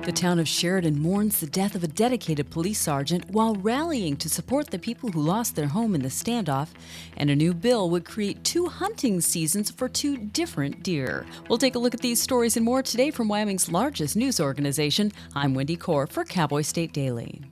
The town of Sheridan mourns the death of a dedicated police sergeant while rallying to support the people who lost their home in the standoff. And a new bill would create 2 hunting seasons for 2 different deer. We'll take a look at these stories and more today from Wyoming's largest news organization. I'm Wendy Corr for Cowboy State Daily.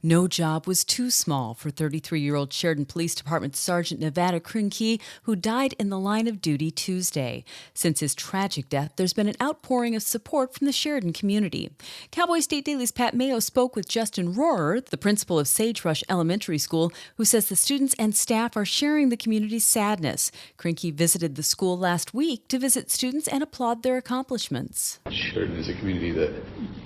No job was too small for 33-year-old Sheridan Police Department Sergeant Nevada Krincke, who died in the line of duty Tuesday. Since his tragic death, there's been an outpouring of support from the Sheridan community. Cowboy State Daily's Pat Mayo spoke with Justin Rohrer, the principal of Sagebrush Elementary School, who says the students and staff are sharing the community's sadness. Krincke visited the school last week to visit students and applaud their accomplishments. Sheridan is a community that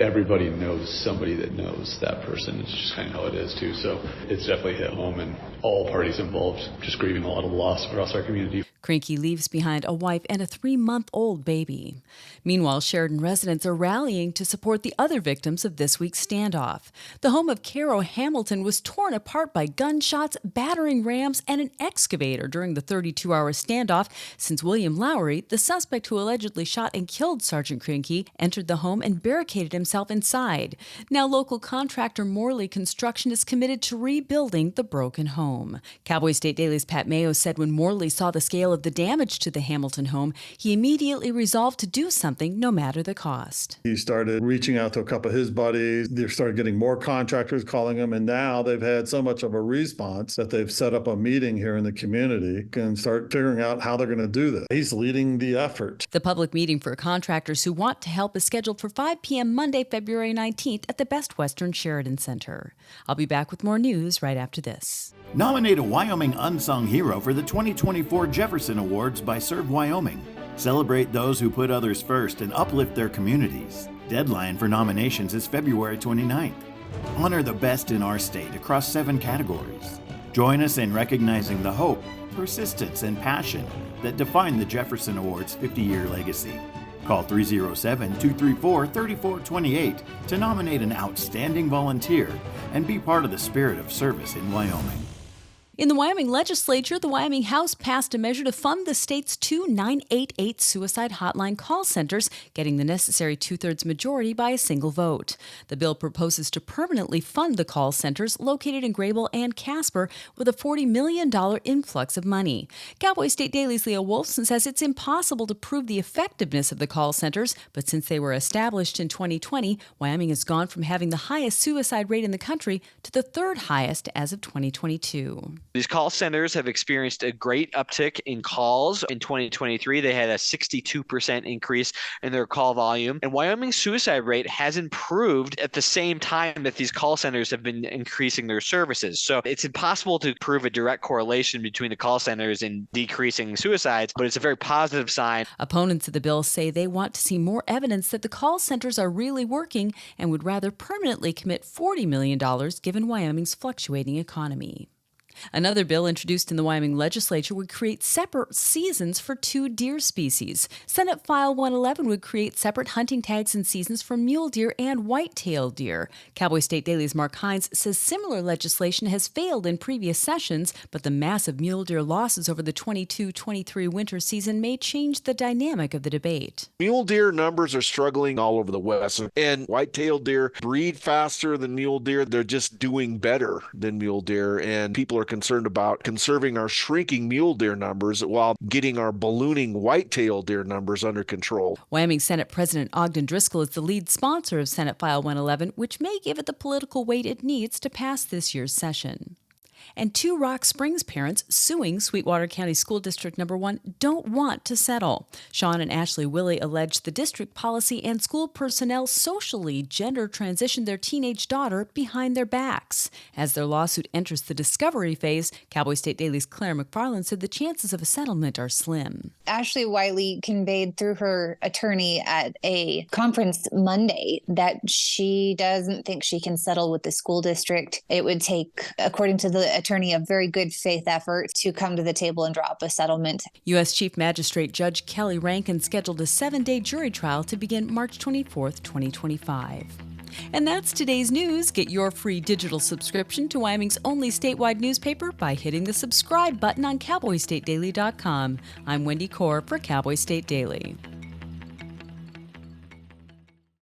everybody knows somebody that knows that person. It's just kind of how it is too. So it's definitely hit home, and all parties involved just grieving a lot of loss across our community. Krincke leaves behind a wife and a 3-month-old baby. Meanwhile, Sheridan residents are rallying to support the other victims of this week's standoff. The home of Caro Hamilton was torn apart by gunshots, battering rams, and an excavator during the 32-hour standoff since William Lowry, the suspect who allegedly shot and killed Sergeant Krincke, entered the home and barricaded himself inside. Now, local contractor Morley Construction is committed to rebuilding the broken home. Cowboy State Daily's Pat Mayo said when Morley saw the scale of the damage to the Hamilton home, he immediately resolved to do something no matter the cost. He started reaching out to a couple of his buddies. They started getting more contractors calling him, and now they've had so much of a response that they've set up a meeting here in the community and start figuring out how they're going to do this. He's leading the effort. The public meeting for contractors who want to help is scheduled for 5 p.m. Monday, February 19th at the Best Western Sheridan Center. I'll be back with more news right after this. Nominate a Wyoming Unsung Hero for the 2024 Jefferson Awards by Serve Wyoming. Celebrate those who put others first and uplift their communities. Deadline for nominations is February 29th. Honor the best in our state across 7 categories. Join us in recognizing the hope, persistence, and passion that define the Jefferson Awards' 50-year legacy. Call 307-234-3428 to nominate an outstanding volunteer and be part of the spirit of service in Wyoming. In the Wyoming legislature, the Wyoming House passed a measure to fund the state's 2 988 suicide hotline call centers, getting the necessary 2/3 majority by a single vote. The bill proposes to permanently fund the call centers located in Grable and Casper with a $40 million influx of money. Cowboy State Daily's Leah Wolfson says it's impossible to prove the effectiveness of the call centers, but since they were established in 2020, Wyoming has gone from having the highest suicide rate in the country to the 3rd highest as of 2022. These call centers have experienced a great uptick in calls. In 2023, they had a 62% increase in their call volume. And Wyoming's suicide rate has improved at the same time that these call centers have been increasing their services. So it's impossible to prove a direct correlation between the call centers and decreasing suicides, but it's a very positive sign. Opponents of the bill say they want to see more evidence that the call centers are really working and would rather permanently commit $40 million given Wyoming's fluctuating economy. Another bill introduced in the Wyoming legislature would create separate seasons for 2 deer species. Senate File 111 would create separate hunting tags and seasons for mule deer and white-tailed deer. Cowboy State Daily's Mark Hines says similar legislation has failed in previous sessions, but the massive mule deer losses over the 22-23 winter season may change the dynamic of the debate. Mule deer numbers are struggling all over the West, and white-tailed deer breed faster than mule deer. They're just doing better than mule deer, and people are concerned about conserving our shrinking mule deer numbers while getting our ballooning white-tailed deer numbers under control. Wyoming Senate President Ogden Driscoll is the lead sponsor of Senate File 111, which may give it the political weight it needs to pass this year's session. And 2 Rock Springs parents suing Sweetwater County School District No. 1 don't want to settle. Sean and Ashley Willie allege the district policy and school personnel socially gender transitioned their teenage daughter behind their backs. As their lawsuit enters the discovery phase, Cowboy State Daily's Claire McFarland said the chances of a settlement are slim. Ashley Wiley conveyed through her attorney at a conference Monday that she doesn't think she can settle with the school district. It would take, according to the attorney, a very good faith effort to come to the table and draw up a settlement. U.S. Chief Magistrate Judge Kelly Rankin scheduled a 7-day jury trial to begin March 24th, 2025. And that's today's news. Get your free digital subscription to Wyoming's only statewide newspaper by hitting the subscribe button on CowboyStateDaily.com. I'm Wendy Corr for Cowboy State Daily.